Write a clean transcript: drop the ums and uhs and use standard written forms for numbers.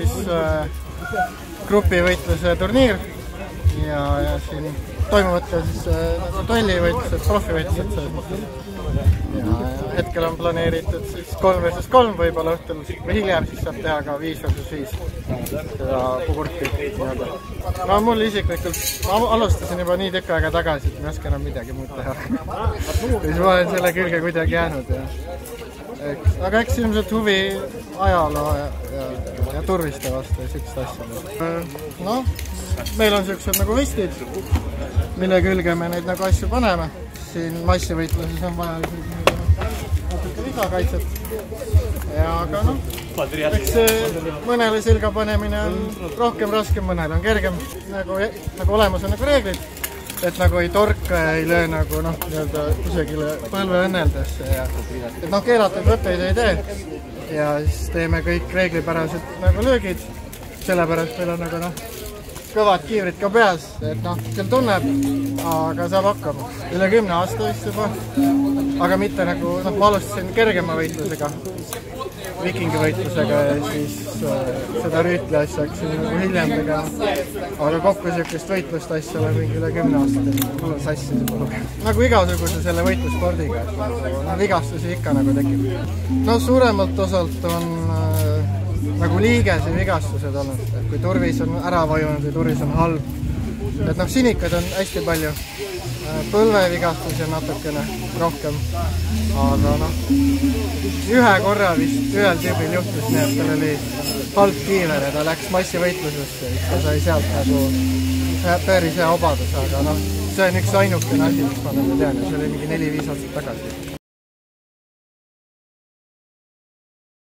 siis grupivõitluse turniir ja siin toimuvad ka siis duellivõitlused, profivõitlused selles mõttes. Ja hetkel on planeeritud siis 3 vs 3 võib-olla õhtul või hiljem siis saab teha ka 5 vs 5 seda pugurti. No mul isiklikult, ma alustasin juba nii tükk aega tagasi, et ma ei oska enam midagi muud teha. Siis ma olen selle külge kuidagi jäänud. Aga eks ilmselt huvi ajaloo ja turviste vastu ja sükst asjad. No, meil on süksed nagu vestid, mille külge me neid nagu asju paneme. Siin massivõitluses on vaja natuke lisakaitset. Ja aga noh, eks mõnele silga panemine on rohkem raskem, mõnele on kergem. Nagu olemas on nagu reeglid, et nagu ei torka ja ei löö nagu noh, kusagile põlve õnneldesse. Et noh, keelatud võtteid ei tee ja siis teeme kõik reeglipärased nagu löögid. Sellepärast meil on nagu noh, kõvad kiivrid ka peas, et noh, küll tunneb, aga saab hakkama. Üle 10 aasta vist juba, aga mitte nagu, noh, ma alustasin kergema võitlusega, vikingi võitlusega ja siis seda rüütli asja hakkasin nagu hiljem tegema. Aga kokku sükest võitlust asja olen mingi üle 10 aastat, mul on sassi juba. Nagu igasuguse selle võitlusspordiga, et vigastusi ikka nagu tekib. No suuremalt osalt on nagu liigese vigastused olnud, et kui turvis on ära vajunud või turvis on halb. Et noh, sinikad on hästi palju, põlvevigastusi on natukene rohkem, aga noh, ühe korra vist ühel tüübil juhtus nii, et tal oli halb kiiver ja ta läks massivõitlusesse ja sai sealt nagu päris hea obadus, aga noh, see on üks ainukene asi, mis ma nagu tean ja see oli mingi 4-5 aastat tagasi.